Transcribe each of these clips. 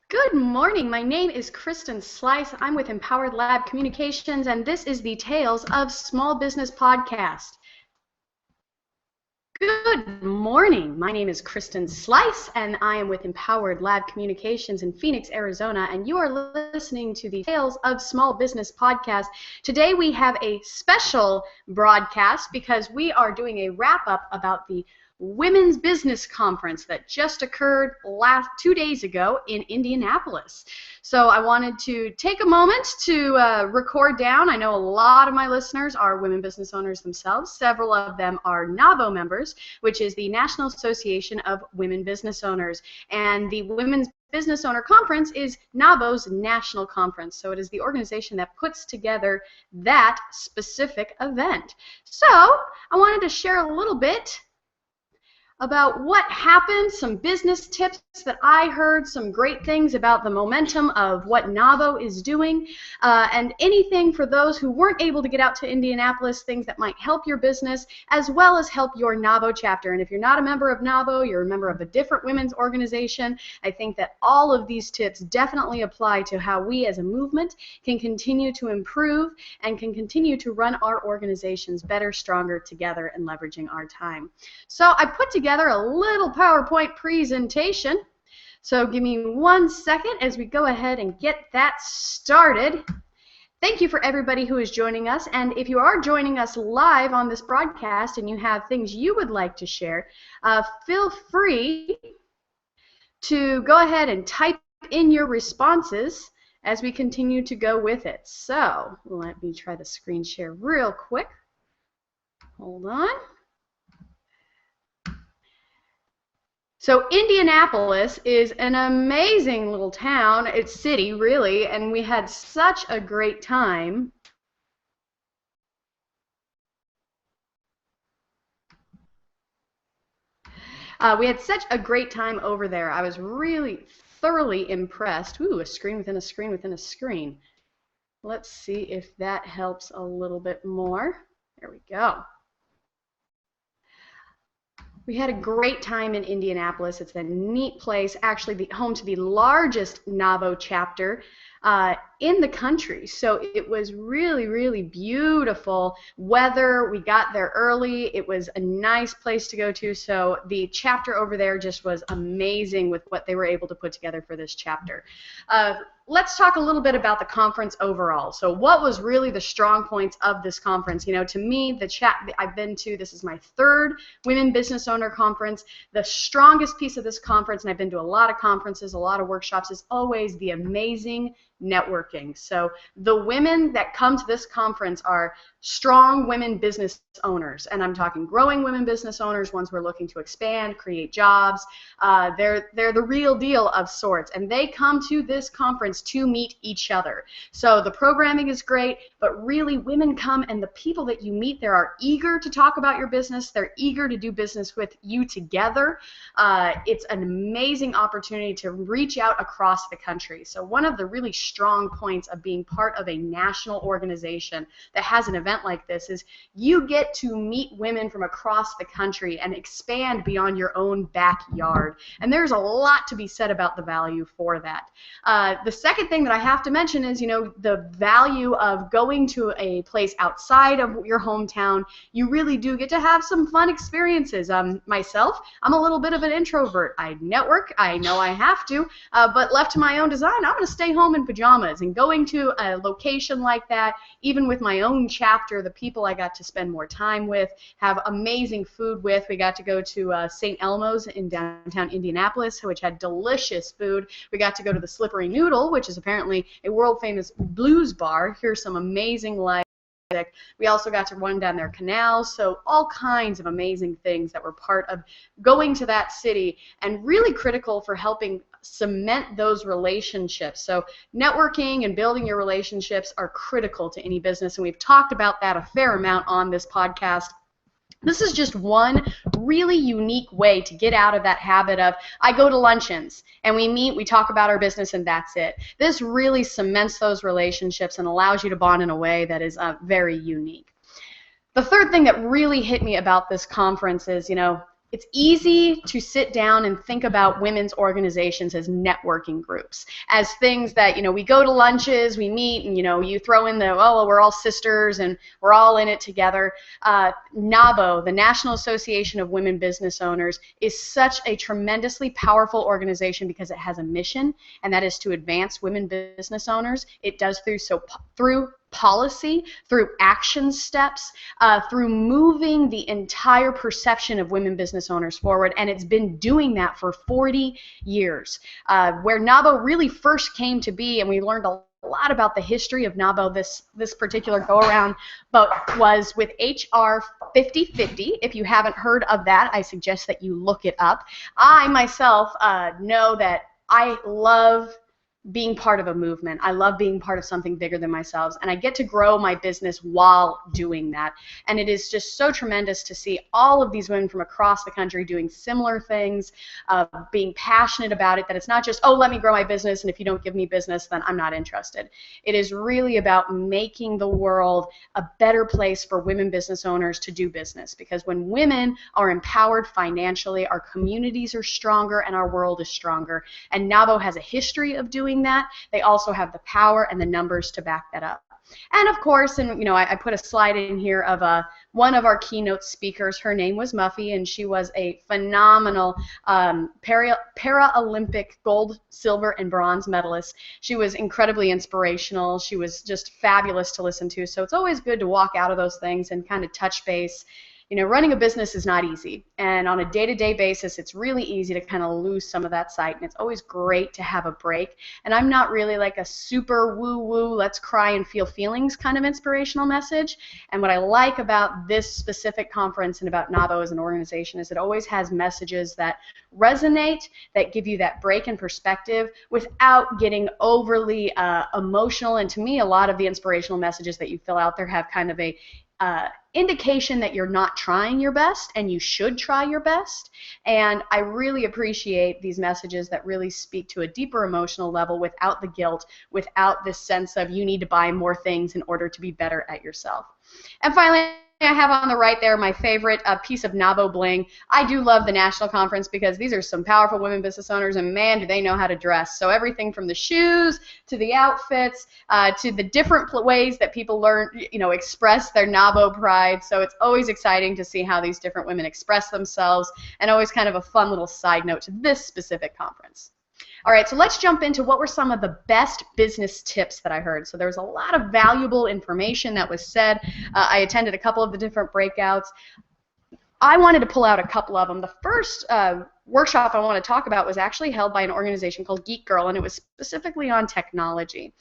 Good morning. My name is Kristen Slice. I'm with Empowered Lab Communications, and this is the Tales of Small Business podcast. Good morning. My name is Kristen Slice, and I am with Empowered Lab Communications in Phoenix, Arizona, and you are listening to the Tales of Small Business podcast. Today we have a special broadcast because we are doing a wrap-up about the Women's Business Conference that just occurred 2 days ago in Indianapolis. So I wanted to take a moment to record down. I know a lot of my listeners are women business owners themselves. Several of them are NAWBO members, which is the National Association of Women Business Owners. And the Women's Business Owner Conference is NAWBO's national conference. So it is the organization that puts together that specific event. So I wanted to share a little bit about what happened, some business tips that I heard, some great things about the momentum of what NAWBO is doing, and anything for those who weren't able to get out to Indianapolis, things that might help your business as well as help your NAWBO chapter. And if you're not a member of NAWBO, you're a member of a different women's organization, I think that all of these tips definitely apply to how we as a movement can continue to improve and can continue to run our organizations better, stronger together and leveraging our time. So I put together a little PowerPoint presentation. So give me 1 second as we go ahead and get that started. Thank you for everybody who is joining us, and if you are joining us live on this broadcast and you have things you would like to share, feel free to go ahead and type in your responses as we continue to go with it. So let me try the screen share real quick. Hold on. So Indianapolis is an amazing little town, it's city really, and we had such a great time. We had such a great time over there. I was really thoroughly impressed. Ooh, a screen within a screen within a screen. Let's see if that helps a little bit more. There we go. We had a great time in Indianapolis. It's a neat place, actually the home to the largest NAWBO chapter in the country. So it was really, really beautiful weather. We got there early. It was a nice place to go to. So the chapter over there just was amazing with what they were able to put together for this chapter. Let's talk a little bit about the conference overall. So what was really the strong points of this conference? You know, to me, the I've been to, this is my third Women Business Owner Conference. The strongest piece of this conference, and I've been to a lot of conferences, a lot of workshops, is always the amazing networking. So the women that come to this conference are strong women business owners, and I'm talking growing women business owners, ones who are looking to expand, create jobs. They're the real deal of sorts, and they come to this conference to meet each other. So the programming is great, but really women come, and the people that you meet there are eager to talk about your business. They're eager to do business with you together. It's an amazing opportunity to reach out across the country. So one of the really strong points of being part of a national organization that has an event like this is you get to meet women from across the country and expand beyond your own backyard. And there's a lot to be said about the value for that. The second thing that I have to mention is, you know, the value of going to a place outside of your hometown. You really do get to have some fun experiences. Myself, I'm a little bit of an introvert. I network, I know I have to, but left to my own design, I'm going to stay home in pajamas. And going to a location like that, even with my own chapter, the people I got to spend more time with, have amazing food with. We got to go to St. Elmo's in downtown Indianapolis, which had delicious food. We got to go to the Slippery Noodle, which is apparently a world-famous blues bar. Here's some amazing live music. We also got to run down their canals, so all kinds of amazing things that were part of going to that city and really critical for helping cement those relationships. So networking and building your relationships are critical to any business, and we've talked about that a fair amount on this podcast. This is just one really unique way to get out of that habit of, I go to luncheons and we meet, we talk about our business, and that's it. This really cements those relationships and allows you to bond in a way that is very unique. The third thing that really hit me about this conference is, you know, it's easy to sit down and think about women's organizations as networking groups, as things that, we go to lunches, we meet, and, you throw in the, oh, we're all sisters and we're all in it together. NAWBO, the National Association of Women Business Owners, is such a tremendously powerful organization because it has a mission, and that is to advance women business owners. It does through policy, through action steps, through moving the entire perception of women business owners forward, and it's been doing that for 40 years. Where NAWBO really first came to be, and we learned a lot about the history of NAWBO this particular go-around, but was with HR 5050. If you haven't heard of that, I suggest that you look it up. I myself know that I love being part of a movement. I love being part of something bigger than myself, and I get to grow my business while doing that. And it is just so tremendous to see all of these women from across the country doing similar things, being passionate about it, that it's not just, oh, let me grow my business, and if you don't give me business, then I'm not interested. It is really about making the world a better place for women business owners to do business, because when women are empowered financially, our communities are stronger and our world is stronger. And NAWBO has a history of doing that. They also have the power and the numbers to back that up. And of course, and I put a slide in here of one of our keynote speakers. Her name was Muffy, and she was a phenomenal Paralympic gold, silver, and bronze medalist. She was incredibly inspirational. She was just fabulous to listen to. So it's always good to walk out of those things and kind of touch base. Running a business is not easy, and on a day-to-day basis, it's really easy to kind of lose some of that sight, and it's always great to have a break. And I'm not really like a super woo-woo, let's cry and feel feelings kind of inspirational message. And what I like about this specific conference and about NAWBO as an organization is it always has messages that resonate, that give you that break in perspective without getting overly emotional. And to me, a lot of the inspirational messages that you fill out there have kind of a indication that you're not trying your best, and you should try your best. And I really appreciate these messages that really speak to a deeper emotional level without the guilt, without this sense of you need to buy more things in order to be better at yourself. And finally, I have on the right there my favorite piece of NAWBO bling. I do love the national conference because these are some powerful women business owners, and man, do they know how to dress. So everything from the shoes to the outfits to the different ways that people learn, express their NAWBO pride. So it's always exciting to see how these different women express themselves, and always kind of a fun little side note to this specific conference. All right, so let's jump into what were some of the best business tips that I heard. So there was a lot of valuable information that was said. I attended a couple of the different breakouts. I wanted to pull out a couple of them. The first workshop I want to talk about was actually held by an organization called Geek Girl, and it was specifically on technology.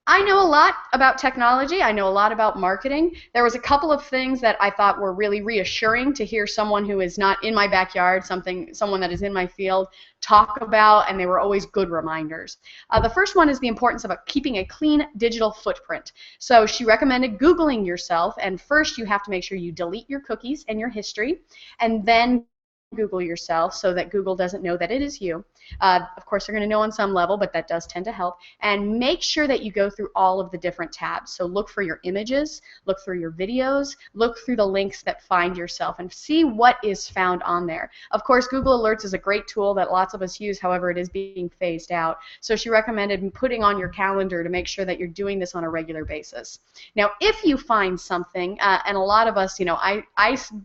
I know a lot about technology. I know a lot about marketing. There was a couple of things that I thought were really reassuring to hear someone who is not in my backyard, someone that is in my field, talk about, and they were always good reminders. The first one is the importance of keeping a clean digital footprint. So she recommended Googling yourself, and first you have to make sure you delete your cookies and your history, and then Google yourself so that Google doesn't know that it is you. Of course, they're going to know on some level, but that does tend to help. And make sure that you go through all of the different tabs. So look for your images, look through your videos, look through the links that find yourself, and see what is found on there. Of course, Google Alerts is a great tool that lots of us use, however, it is being phased out. So she recommended putting on your calendar to make sure that you're doing this on a regular basis. Now, if you find something, and a lot of us, I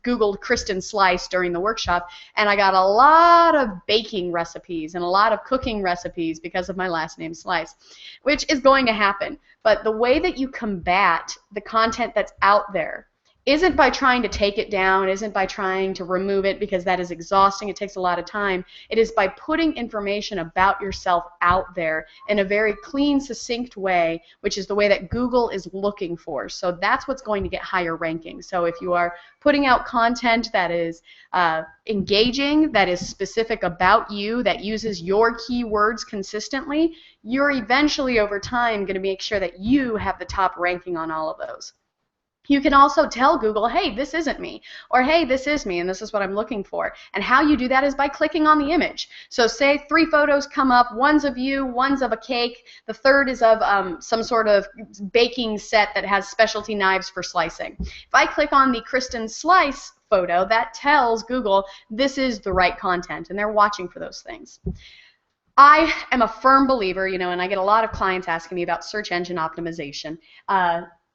Googled Kristen Slice during the workshop, and I got a lot of baking recipes and a lot of cooking recipes because of my last name Slice, which is going to happen. But the way that you combat the content that's out there isn't by trying to take it down, isn't by trying to remove it, because that is exhausting, it takes a lot of time. It is by putting information about yourself out there in a very clean, succinct way, which is the way that Google is looking for. So that's what's going to get higher ranking. So if you are putting out content that is engaging, that is specific about you, that uses your keywords consistently, you're eventually over time going to make sure that you have the top ranking on all of those. You can also tell Google, hey, this isn't me, or hey, this is me, and this is what I'm looking for. And how you do that is by clicking on the image. So say 3 photos come up, one's of you, one's of a cake, the third is of some sort of baking set that has specialty knives for slicing. If I click on the Kristen Slice photo that tells Google this is the right content, and they're watching for those things. I am a firm believer, and I get a lot of clients asking me about search engine optimization.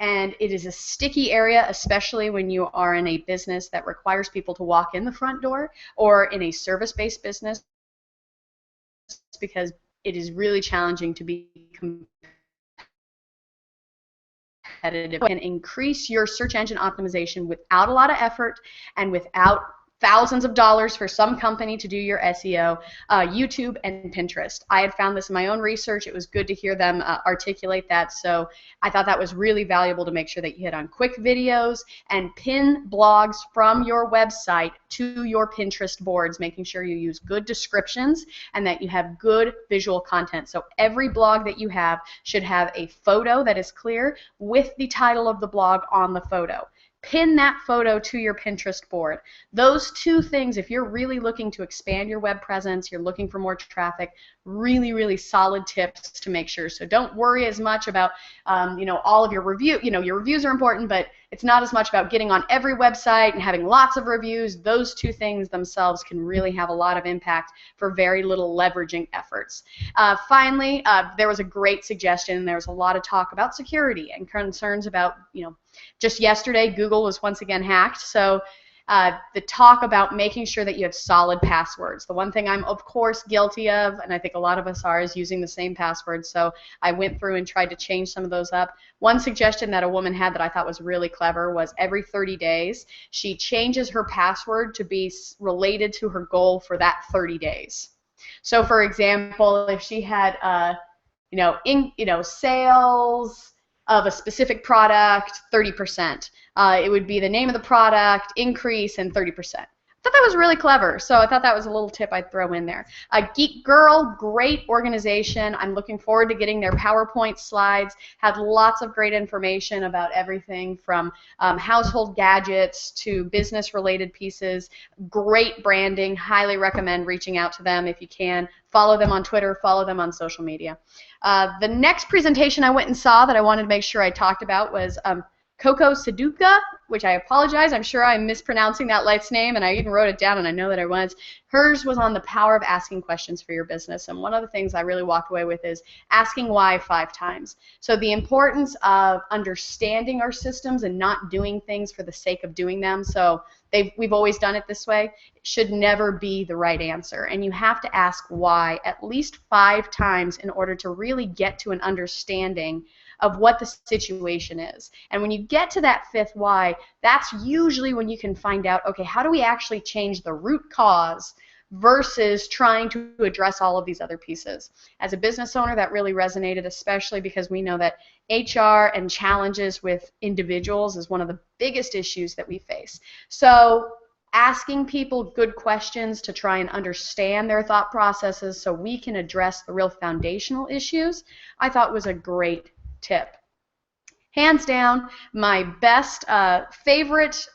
And it is a sticky area, especially when you are in a business that requires people to walk in the front door, or in a service-based business, because it is really challenging to be competitive and increase your search engine optimization without a lot of effort and without thousands of dollars for some company to do your SEO, YouTube and Pinterest. I had found this in my own research. It was good to hear them articulate that, so I thought that was really valuable to make sure that you hit on quick videos and pin blogs from your website to your Pinterest boards, making sure you use good descriptions and that you have good visual content. So every blog that you have should have a photo that is clear with the title of the blog on the photo. Pin that photo to your Pinterest board. Those two things, if you're really looking to expand your web presence, you're looking for more traffic, really, really solid tips to make sure. So don't worry as much about, all of your your reviews are important, but it's not as much about getting on every website and having lots of reviews. Those two things themselves can really have a lot of impact for very little leveraging efforts. Finally, there was a great suggestion. There was a lot of talk about security and concerns about, just yesterday, Google was once again hacked, so the talk about making sure that you have solid passwords. The one thing I'm, of course, guilty of, and I think a lot of us are, is using the same password, so I went through and tried to change some of those up. One suggestion that a woman had that I thought was really clever was every 30 days, she changes her password to be related to her goal for that 30 days. So, for example, if she had, sales of a specific product, 30%. It would be the name of the product, increase, and 30%. I thought that was really clever, so I thought that was a little tip I'd throw in there. Geek Girl, great organization. I'm looking forward to getting their PowerPoint slides. Had lots of great information about everything from household gadgets to business-related pieces. Great branding. Highly recommend reaching out to them if you can. Follow them on Twitter. Follow them on social media. The next presentation I went and saw that I wanted to make sure I talked about was Coco Saduka, which I apologize. I'm sure I'm mispronouncing that last name, and I even wrote it down, and I know that I was. Hers was on the power of asking questions for your business, and one of the things I really walked away with is asking why 5 times. So the importance of understanding our systems and not doing things for the sake of doing them. So we've always done it this way. It should never be the right answer, and you have to ask why at least 5 times in order to really get to an understanding of what the situation is. And when you get to that 5th why, that's usually when you can find out, okay, how do we actually change the root cause versus trying to address all of these other pieces. As a business owner, that really resonated, especially because we know that HR and challenges with individuals is one of the biggest issues that we face. So asking people good questions to try and understand their thought processes so we can address the real foundational issues, I thought was a great tip. Hands down, my best favorite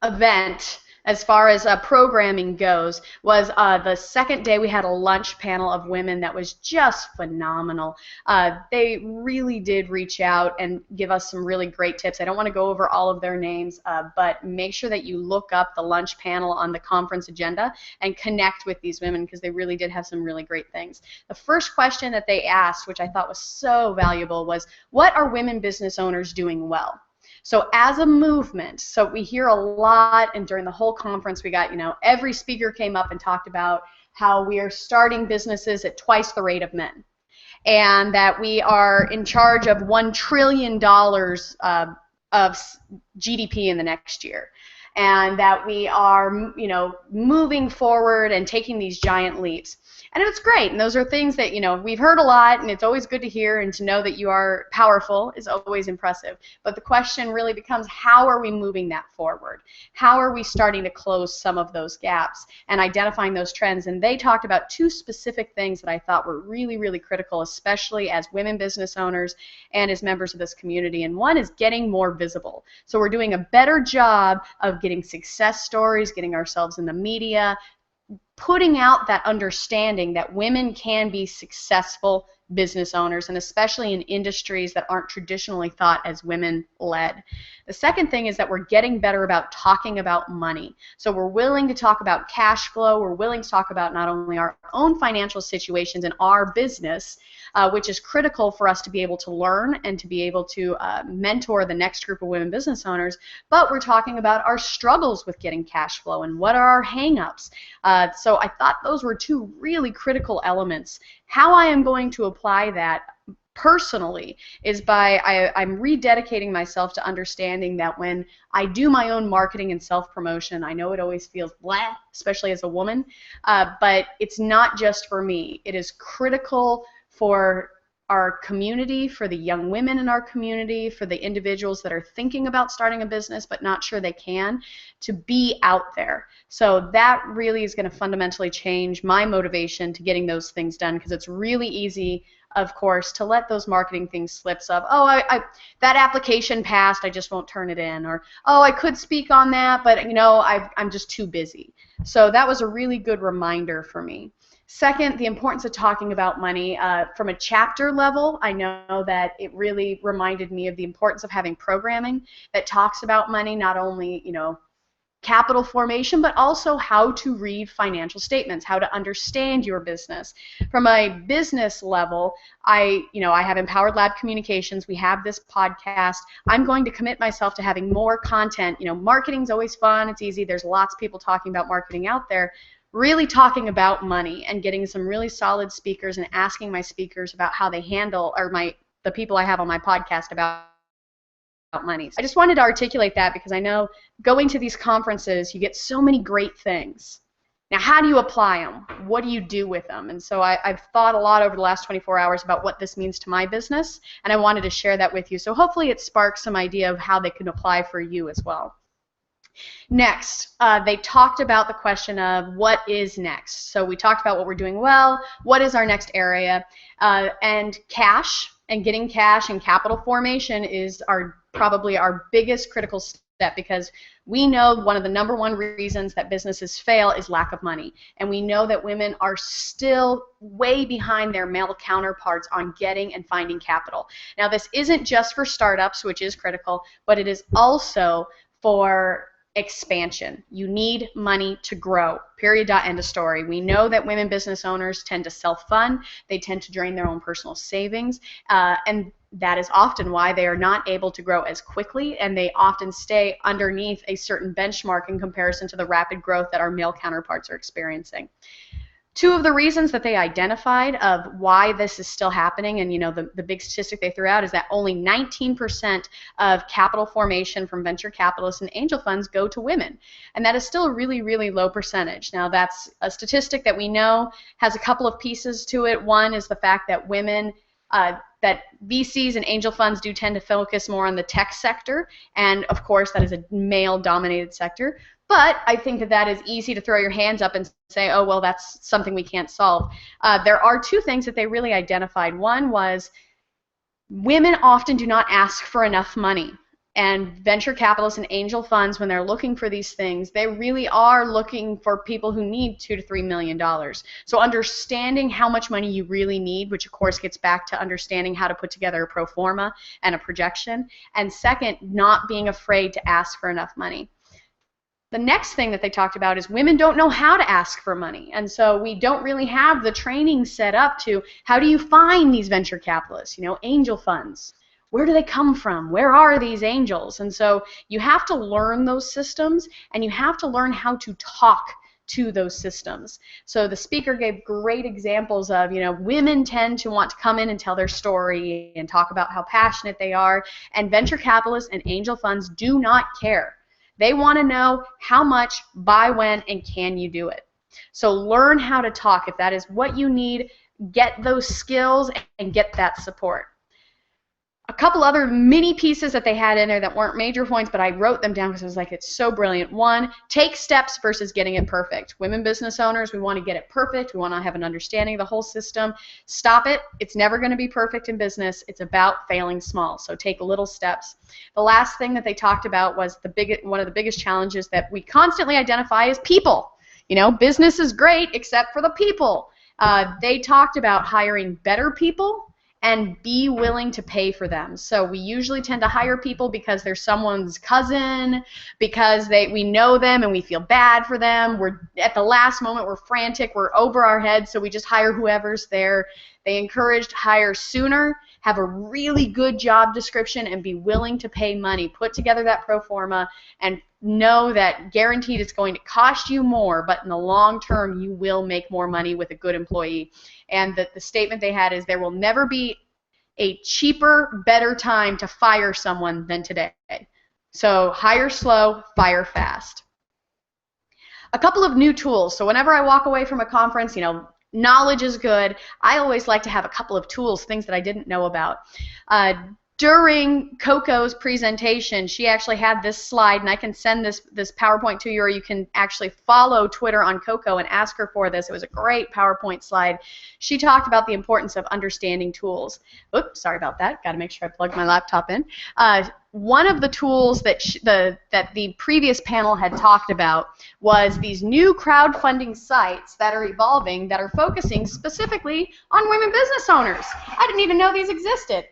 event as far as programming goes was the second day we had a lunch panel of women that was just phenomenal. They really did reach out and give us some really great tips. I don't want to go over all of their names, but make sure that you look up the lunch panel on the conference agenda and connect with these women because they really did have some really great things. The first question that they asked, which I thought was so valuable, was what are women business owners doing well? So as a movement, so we hear a lot, and during the whole conference we got, every speaker came up and talked about how we are starting businesses at twice the rate of men, and that we are in charge of $1 trillion of GDP in the next year, and that we are, moving forward and taking these giant leaps. And it's great, and those are things that, we've heard a lot, and it's always good to hear, and to know that you are powerful is always impressive. But the question really becomes, how are we moving that forward? How are we starting to close some of those gaps and identifying those trends? And they talked about 2 specific things that I thought were really, really critical, especially as women business owners and as members of this community. And one is getting more visible. So we're doing a better job of getting success stories, getting ourselves in the media, putting out that understanding that women can be successful business owners, and especially in industries that aren't traditionally thought as women-led. The second thing is that we're getting better about talking about money. So we're willing to talk about cash flow. We're willing to talk about not only our own financial situations in our business, which is critical for us to be able to learn and to be able to mentor the next group of women business owners, but we're talking about our struggles with getting cash flow and what are our hang-ups. So I thought those were two really critical elements. How I am going to apply that personally is by I'm rededicating myself to understanding that when I do my own marketing and self-promotion, I know it always feels blah, especially as a woman, but it's not just for me. It is critical for our community, for the young women in our community, for the individuals that are thinking about starting a business but not sure they can, to be out there. So that really is going to fundamentally change my motivation to getting those things done, because it's really easy, of course, to let those marketing things slip of, oh, that application passed, I just won't turn it in, or, oh, I could speak on that, but you know, I'm just too busy. So that was a really good reminder for me. Second, the importance of talking about money. From a chapter level, I know that it really reminded me of the importance of having programming that talks about money, not only, you know, capital formation, but also how to read financial statements, how to understand your business. From a business level, I have Empowered Lab Communications. We have this podcast. I'm going to commit myself to having more content. You know, marketing's always fun. It's easy. There's lots of people talking about marketing out there. Really talking about money and getting some really solid speakers and asking my speakers about how they handle, or the people I have on my podcast about money. So I just wanted to articulate that because I know going to these conferences, you get so many great things. Now, how do you apply them? What do you do with them? And so I've thought a lot over the last 24 hours about what this means to my business, and I wanted to share that with you. So hopefully it sparks some idea of how they can apply for you as well. Next, they talked about the question of what is next. So we talked about what we're doing well, what is our next area, and cash and getting cash and capital formation is probably our biggest critical step, because we know one of the number one reasons that businesses fail is lack of money. And we know that women are still way behind their male counterparts on getting and finding capital. Now, this isn't just for startups, which is critical, but it is also for expansion. You need money to grow. Period. End of story. We know that women business owners tend to self-fund. They tend to drain their own personal savings, and that is often why they are not able to grow as quickly, and they often stay underneath a certain benchmark in comparison to the rapid growth that our male counterparts are experiencing. Two of the reasons that they identified of why this is still happening, and you know, the big statistic they threw out is that only 19% of capital formation from venture capitalists and angel funds go to women. And that is still a really, really low percentage. Now, that's a statistic that we know has a couple of pieces to it. One is the fact that women, that VCs and angel funds do tend to focus more on the tech sector, and of course that is a male-dominated sector. But I think that that is easy to throw your hands up and say, oh, well, that's something we can't solve. There are two things that they really identified. One was women often do not ask for enough money. And venture capitalists and angel funds, when they're looking for these things, they really are looking for people who need $2 to $3 million. So understanding how much money you really need, which of course gets back to understanding how to put together a pro forma and a projection. And second, not being afraid to ask for enough money. The next thing that they talked about is women don't know how to ask for money. And so we don't really have the training set up to how do you find these venture capitalists, you know, angel funds. Where do they come from? Where are these angels? And so you have to learn those systems, and you have to learn how to talk to those systems. So the speaker gave great examples of, you know, women tend to want to come in and tell their story and talk about how passionate they are, and venture capitalists and angel funds do not care. They want to know how much, by when, and can you do it. So learn how to talk. If that is what you need, get those skills and get that support. A couple other mini pieces that they had in there that weren't major points, but I wrote them down because I was like, it's so brilliant. One, take steps versus getting it perfect. Women business owners, we want to get it perfect. We want to have an understanding of the whole system. Stop it. It's never going to be perfect in business. It's about failing small. So take little steps. The last thing that they talked about was one of the biggest challenges that we constantly identify is people. You know, business is great except for the people. they talked about hiring better people and be willing to pay for them. So we usually tend to hire people because they're someone's cousin, because we know them and we feel bad for them. We're at the last moment, we're frantic, we're over our heads, so we just hire whoever's there. They encouraged hire sooner, have a really good job description, and be willing to pay money. Put together that pro forma and know that guaranteed it's going to cost you more, but in the long term you will make more money with a good employee. And the statement they had is there will never be a cheaper, better time to fire someone than today. So hire slow, fire fast. A couple of new tools. So whenever I walk away from a conference, knowledge is good. I always like to have a couple of tools, things that I didn't know about. During Coco's presentation, she actually had this slide, and I can send this PowerPoint to you, or you can actually follow Twitter on Coco and ask her for this. It was a great PowerPoint slide. She talked about the importance of understanding tools. Oops, sorry about that. Got to make sure I plug my laptop in. One of the tools that the previous panel had talked about was these new crowdfunding sites that are evolving that are focusing specifically on women business owners. I didn't even know these existed.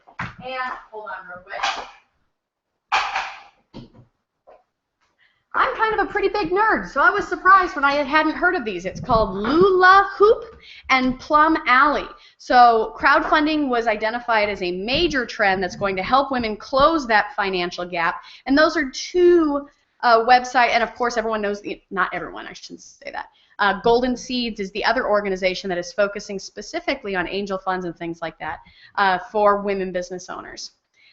And hold on real quick. I'm kind of a pretty big nerd, so I was surprised when I hadn't heard of these. It's called Lula Hoop and Plum Alley. So crowdfunding was identified as a major trend that's going to help women close that financial gap. And those are two websites, and of course everyone knows, not everyone, I shouldn't say that. Golden Seeds is the other organization that is focusing specifically on angel funds and things like that for women business owners.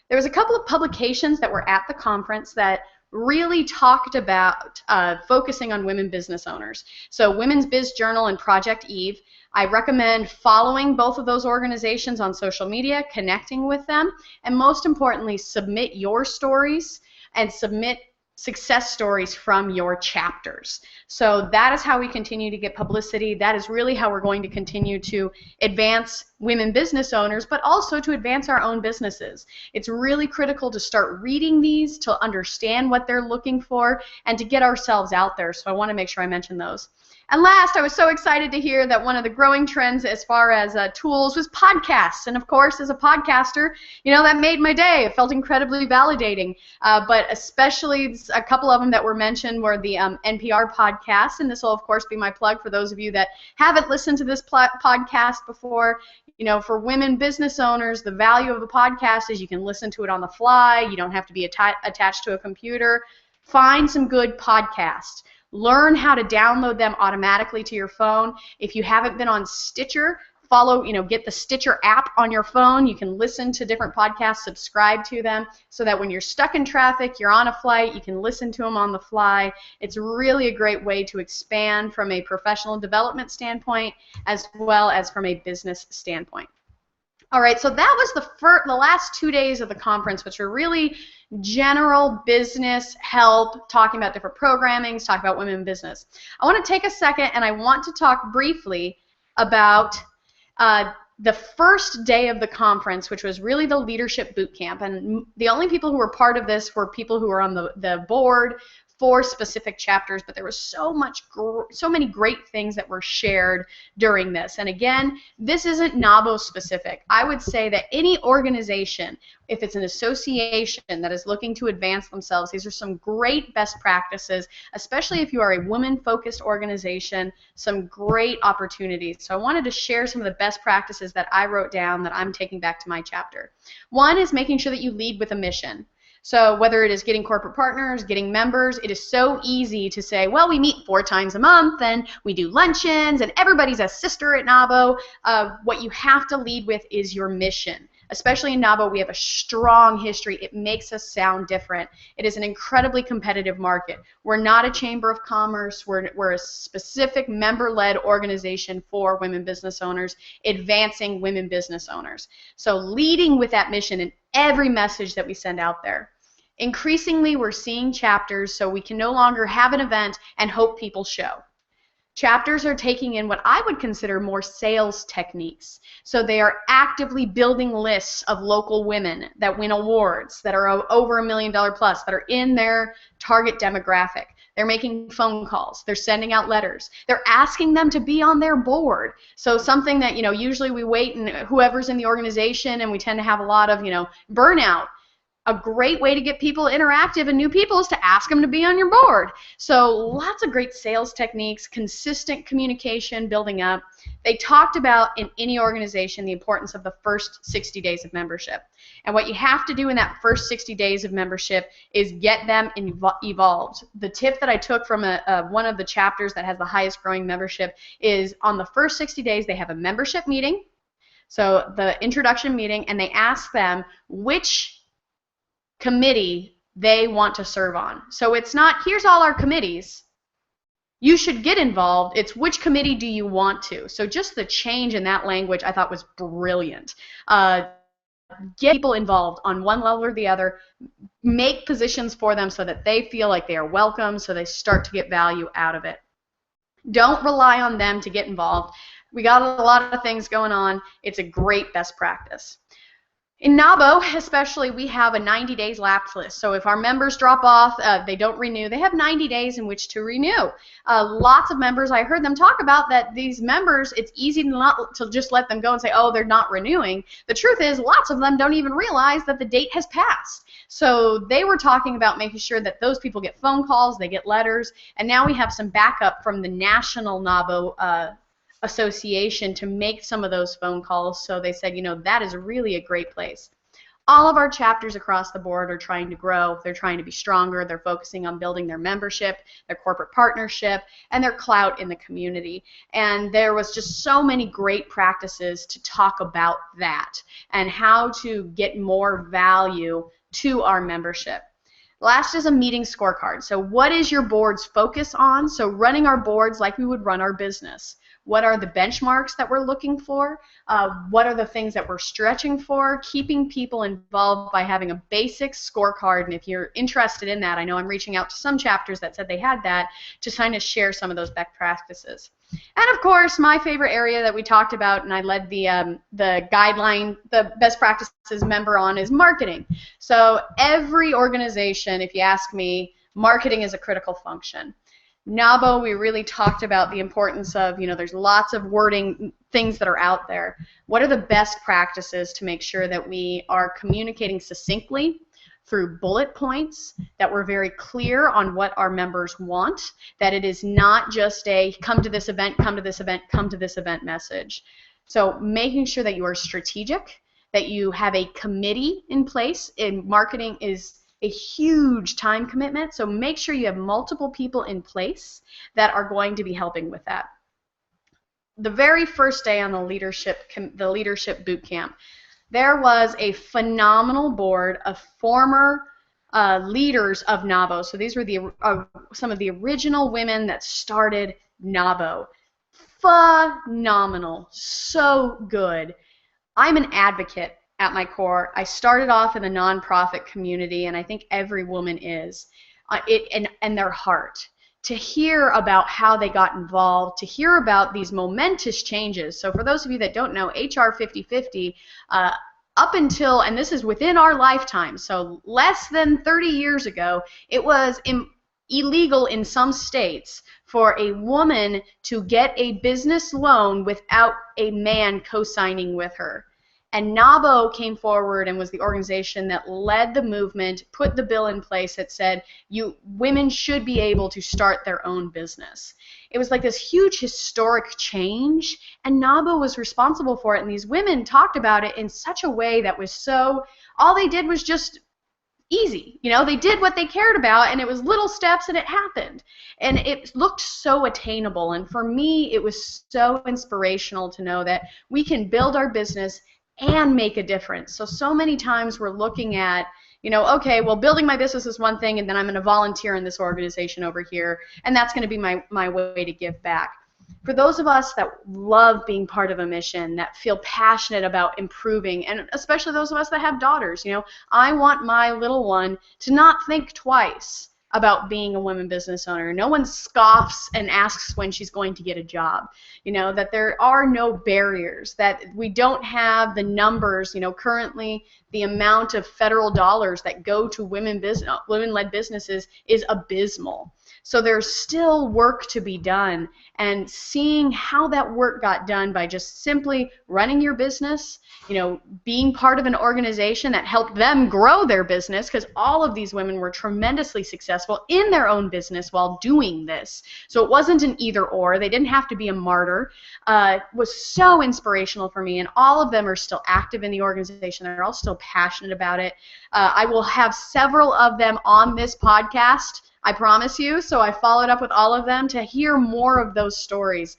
There was a couple of publications that were at the conference that really talked about focusing on women business owners. So Women's Biz Journal and Project Eve. I recommend following both of those organizations on social media, connecting with them, and most importantly, submit your stories and submit success stories from your chapters. So that is how we continue to get publicity. That is really how we're going to continue to advance women business owners, but also to advance our own businesses. It's really critical to start reading these, to understand what they're looking for, and to get ourselves out there. So I want to make sure I mention those. And last, I was so excited to hear that one of the growing trends as far as tools was podcasts. And of course, as a podcaster, that made my day. It felt incredibly validating. But especially a couple of them that were mentioned were the NPR podcast. And this will, of course, be my plug for those of you that haven't listened to this podcast before. For women business owners, the value of a podcast is you can listen to it on the fly. You don't have to be attached to a computer. Find some good podcasts. Learn how to download them automatically to your phone. If you haven't been on Stitcher, get the Stitcher app on your phone. You can listen to different podcasts, subscribe to them, so that when you're stuck in traffic, you're on a flight, you can listen to them on the fly. It's really a great way to expand from a professional development standpoint as well as from a business standpoint. All right, so that was the last 2 days of the conference, which were really general business help, talking about different programmings, talking about women in business. I want to take a second and I want to talk briefly about the first day of the conference, which was really the leadership boot camp. And the only people who were part of this were people who were on the board for specific chapters, but there was so many great things that were shared during this. And again, this isn't NAWBO specific. I would say that any organization, if it's an association that is looking to advance themselves, these are some great best practices, especially if you are a woman-focused organization, some great opportunities. So I wanted to share some of the best practices that I wrote down that I'm taking back to my chapter. One is making sure that you lead with a mission. So whether it is getting corporate partners, getting members, it is so easy to say, well, we meet 4 times a month and we do luncheons and everybody's a sister at NAWBO. What you have to lead with is your mission. Especially in NAWBO, we have a strong history. It makes us sound different. It is an incredibly competitive market. We're not a chamber of commerce. We're a specific member-led organization for women business owners, advancing women business owners. So leading with that mission in every message that we send out there. Increasingly, we're seeing chapters, so we can no longer have an event and hope people show. Chapters are taking in what I would consider more sales techniques. So they are actively building lists of local women that win awards, that are over $1 million plus, that are in their target demographic. They're making phone calls. They're sending out letters. They're asking them to be on their board. So something that, usually we wait and whoever's in the organization, and we tend to have a lot of, burnout. A great way to get people interactive and new people is to ask them to be on your board. So lots of great sales techniques, consistent communication building up. They talked about in any organization the importance of the first 60 days of membership. And what you have to do in that first 60 days of membership is get them evolved. The tip that I took from one of the chapters that has the highest growing membership is on the first 60 days they have a membership meeting, so the introduction meeting, and they ask them which committee they want to serve on. So it's not, here's all our committees, you should get involved. It's which committee do you want to. So just the change in that language I thought was brilliant. Get people involved on one level or the other, make positions for them so that they feel like they are welcome, so they start to get value out of it. Don't rely on them to get involved. We got a lot of things going on. It's a great best practice. In NAWBO, especially, we have a 90 days lapse list. So if our members drop off, they don't renew, they have 90 days in which to renew. Lots of members, I heard them talk about that these members, it's easy to just let them go and say, oh, they're not renewing. The truth is, lots of them don't even realize that the date has passed. So they were talking about making sure that those people get phone calls, they get letters, and now we have some backup from the National NAWBO Association to make some of those phone calls. So they said, that is really a great place. All of our chapters across the board are trying to grow. They're trying to be stronger. They're focusing on building their membership, their corporate partnership, and their clout in the community. And there was just so many great practices to talk about that and how to get more value to our membership. Last is a meeting scorecard. So what is your board's focus on? So running our boards like we would run our business. What are the benchmarks that we're looking for? What are the things that we're stretching for? Keeping people involved by having a basic scorecard. And if you're interested in that, I know I'm reaching out to some chapters that said they had that, to kind of share some of those best practices. And of course, my favorite area that we talked about, and I led the guideline, the best practices member on, is marketing. So every organization, if you ask me, marketing is a critical function. NAWBO, we really talked about the importance of, there's lots of wording, things that are out there. What are the best practices to make sure that we are communicating succinctly through bullet points, that we're very clear on what our members want, that it is not just a come to this event, come to this event, come to this event message. So making sure that you are strategic, that you have a committee in place. In marketing is a huge time commitment, so make sure you have multiple people in place that are going to be helping with that. The very first day on the leadership boot camp, there was a phenomenal board of former leaders of NAWBO. So these were some of the original women that started NAWBO. Phenomenal, so good. I'm an advocate at my core. I started off in the nonprofit community, and I think every woman is, and their heart. To hear about how they got involved, to hear about these momentous changes. So for those of you that don't know, HR 5050, up until, and this is within our lifetime, so less than 30 years ago, it was illegal in some states for a woman to get a business loan without a man co-signing with her. And NAWBO came forward and was the organization that led the movement, put the bill in place that said women should be able to start their own business. It was like this huge historic change, and NAWBO was responsible for it, and these women talked about it in such a way that was so, all they did was just easy. They did what they cared about, and it was little steps, and it happened. And it looked so attainable, and for me, it was so inspirational to know that we can build our business and make a difference. So many times we're looking at, okay, well, building my business is one thing, and then I'm going to volunteer in this organization over here, and that's going to be my way to give back. For those of us that love being part of a mission, that feel passionate about improving, and especially those of us that have daughters, I want my little one to not think twice about being a women business owner. No one scoffs and asks when she's going to get a job. That there are no barriers, that we don't have the numbers. Currently the amount of federal dollars that go to women-led businesses is abysmal. So there's still work to be done, and seeing how that work got done by just simply running your business, being part of an organization that helped them grow their business, because all of these women were tremendously successful in their own business while doing this. So it wasn't an either or. They didn't have to be a martyr. Was so inspirational for me, and all of them are still active in the organization. They're all still passionate about it. I will have several of them on this podcast, I promise you. So I followed up with all of them to hear more of those stories.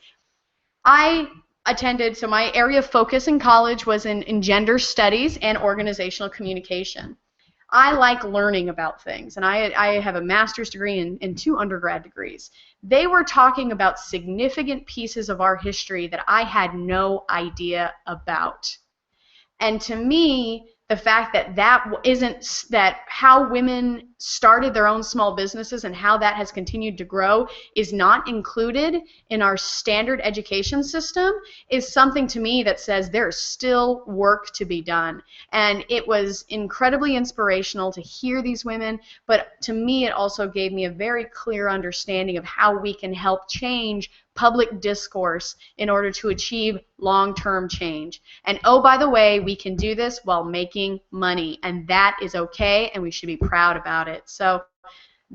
I attended, so my area of focus in college was in gender studies and organizational communication. I like learning about things, and I have a master's degree and 2 undergrad degrees. They were talking about significant pieces of our history that I had no idea about. And to me, the fact that how women started their own small businesses and how that has continued to grow is not included in our standard education system is something to me that says there's still work to be done. And it was incredibly inspirational to hear these women, but to me it also gave me a very clear understanding of how we can help change public discourse in order to achieve long-term change. And oh, by the way, we can do this while making money, and that is okay, and we should be proud about it. So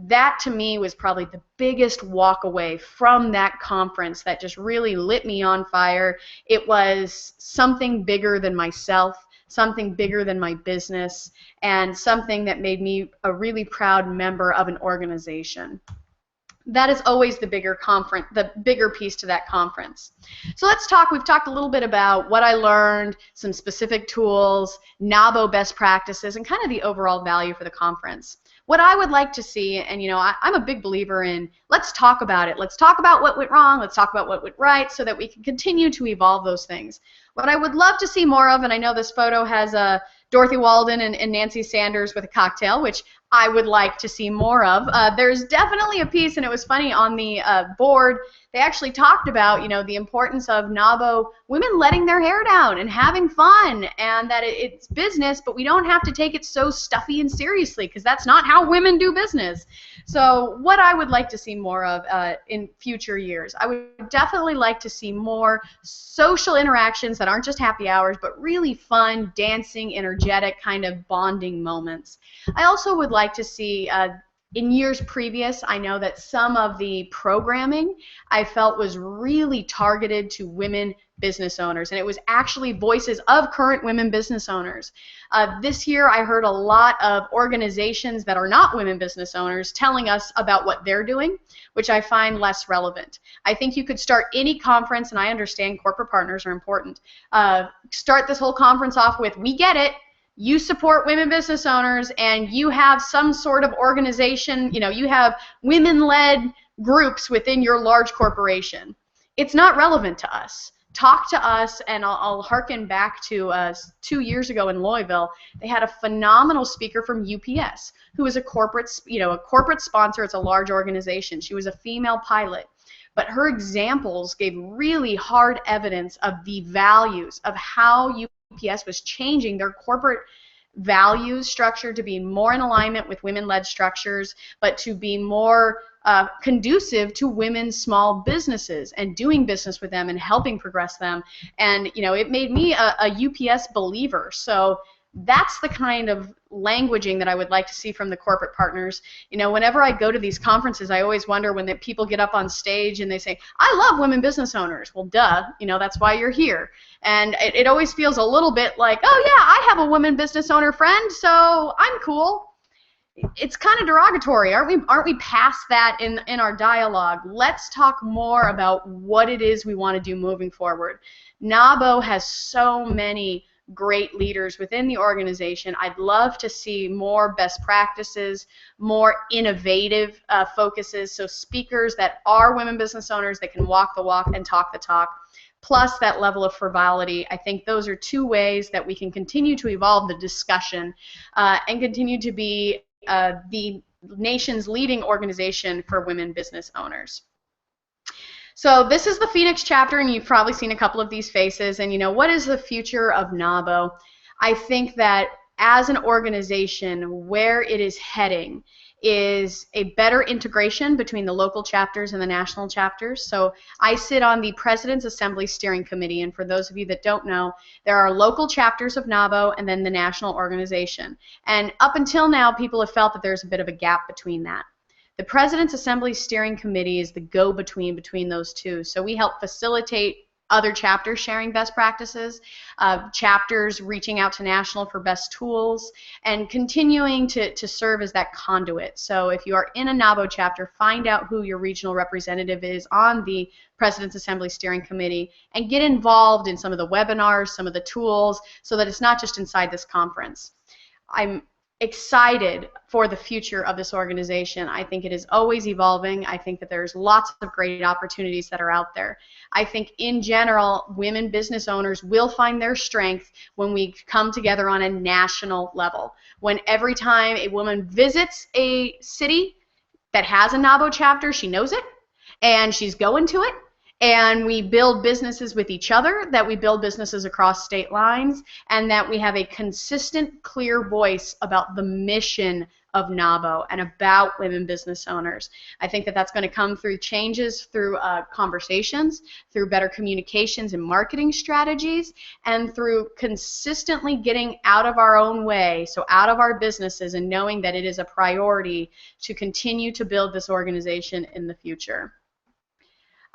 that to me was probably the biggest walk away from that conference that just really lit me on fire. It was something bigger than myself, something bigger than my business, and something that made me a really proud member of an organization. That is always the bigger piece to that conference. So let's talk. We've talked a little bit about what I learned, some specific tools, NAWBO best practices, and kind of the overall value for the conference. What I would like to see, and I'm a big believer in, let's talk about it. Let's talk about what went wrong. Let's talk about what went right so that we can continue to evolve those things. What I would love to see more of, and I know this photo has Dorothy Walden and Nancy Sanders with a cocktail, which I would like to see more of. There's definitely a piece, and it was funny, on the board, they actually talked about, the importance of NAWBO women letting their hair down and having fun, and that it's business, but we don't have to take it so stuffy and seriously, because that's not how women do business. So what I would like to see more of in future years, I would definitely like to see more social interactions that aren't just happy hours, but really fun, dancing, energetic kind of bonding moments. I also would like to see, in years previous, I know that some of the programming I felt was really targeted to women business owners, and it was actually voices of current women business owners. This year I heard a lot of organizations that are not women business owners telling us about what they're doing, which I find less relevant. I think you could start any conference, and I understand corporate partners are important, start this whole conference off with, we get it, you support women business owners, and you have some sort of organization, you have women-led groups within your large corporation. It's not relevant to us. Talk to us, and I'll harken back to 2 years ago in Louisville. They had a phenomenal speaker from UPS who was a corporate sponsor. It's a large organization. She was a female pilot. But her examples gave really hard evidence of the values of how UPS was changing their corporate values structure to be more in alignment with women-led structures, but to be more conducive to women's small businesses and doing business with them and helping progress them. And it made me a UPS believer. So that's the kind of languaging that I would like to see from the corporate partners. Whenever I go to these conferences, I always wonder when the people get up on stage and they say, I love women business owners. Well, duh, that's why you're here. And it always feels a little bit like, oh yeah, I have a woman business owner friend, so I'm cool. It's kind of derogatory. Aren't we past that in our dialogue? Let's talk more about what it is we want to do moving forward. NAWBO has so many great leaders within the organization. I'd love to see more best practices, more innovative focuses, so speakers that are women business owners that can walk the walk and talk the talk, plus that level of frivolity. I think those are 2 ways that we can continue to evolve the discussion and continue to be the nation's leading organization for women business owners. So this is the Phoenix chapter, and you've probably seen a couple of these faces. And what is the future of NAWBO? I think that as an organization, where it is heading is a better integration between the local chapters and the national chapters. So I sit on the President's Assembly Steering Committee, and for those of you that don't know, there are local chapters of NAWBO and then the national organization. And up until now, people have felt that there's a bit of a gap between that. The President's Assembly Steering Committee is the go-between between those two. So we help facilitate other chapters sharing best practices, chapters reaching out to national for best tools, and continuing to serve as that conduit. So if you are in a NAWBO chapter, find out who your regional representative is on the President's Assembly Steering Committee and get involved in some of the webinars, some of the tools, so that it's not just inside this conference. I'm excited for the future of this organization. I think it is always evolving. I think that there's lots of great opportunities that are out there. I think in general, women business owners will find their strength when we come together on a national level. When every time a woman visits a city that has a NAWBO chapter, she knows it and she's going to it. And we build businesses with each other, that we build businesses across state lines, and that we have a consistent, clear voice about the mission of NAWBO and about women business owners. I think that that's going to come through changes, through conversations, through better communications and marketing strategies, and through consistently getting out of our own way, so out of our businesses, and knowing that it is a priority to continue to build this organization in the future.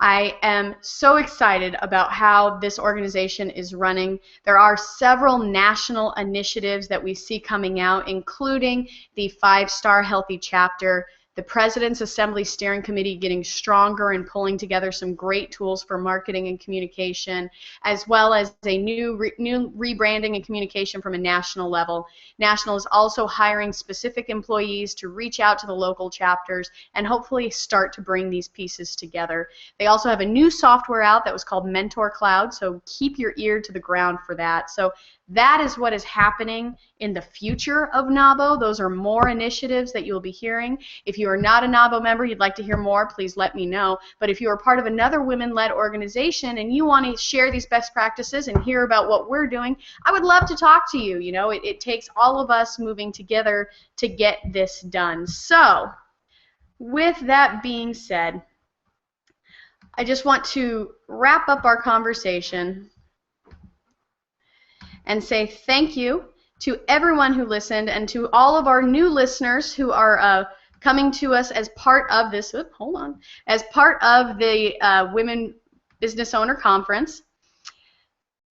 I am so excited about how this organization is running. There are several national initiatives that we see coming out, including the 5-Star Healthy Chapter, the President's Assembly Steering Committee getting stronger and pulling together some great tools for marketing and communication, as well as a new rebranding and communication from a national level. National is also hiring specific employees to reach out to the local chapters and hopefully start to bring these pieces together. They also have a new software out that was called Mentor Cloud, so keep your ear to the ground for that. So that is what is happening in the future of NAWBO. Those are more initiatives that you'll be hearing. If you are not a NAWBO member, you'd like to hear more, please let me know. But if you are part of another women-led organization and you want to share these best practices and hear about what we're doing, I would love to talk to you. You know, it takes all of us moving together to get this done. So, with that being said, I just want to wrap up our conversation and say thank you to everyone who listened and to all of our new listeners who are coming to us as part of this, as part of the Women Business Owner Conference.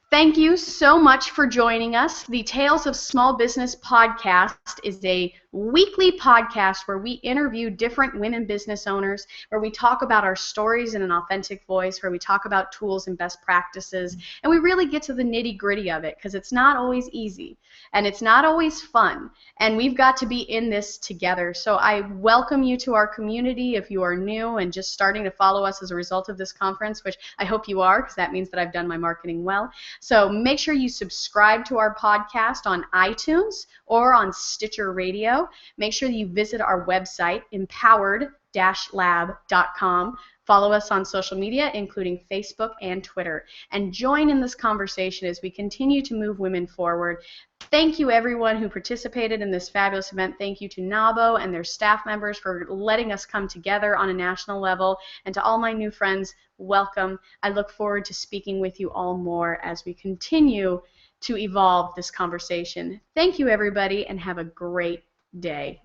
Thank you so much for joining us. The Tales of Small Business podcast is a weekly podcast where we interview different women business owners, where we talk about our stories in an authentic voice, where we talk about tools and best practices, and we really get to the nitty-gritty of it, because it's not always easy and it's not always fun, and we've got to be in this together. So I welcome you to our community if you are new and just starting to follow us as a result of this conference, which I hope you are, because that means that I've done my marketing well. So make sure you subscribe to our podcast on iTunes or on Stitcher Radio. Make sure that you visit our website, empowered-lab.com. Follow us on social media, including Facebook and Twitter, and join in this conversation as we continue to move women forward. Thank you, everyone who participated in this fabulous event. Thank you to NAWBO and their staff members for letting us come together on a national level. And to all my new friends, welcome. I look forward to speaking with you all more as we continue to evolve this conversation. Thank you, everybody, and have a great day.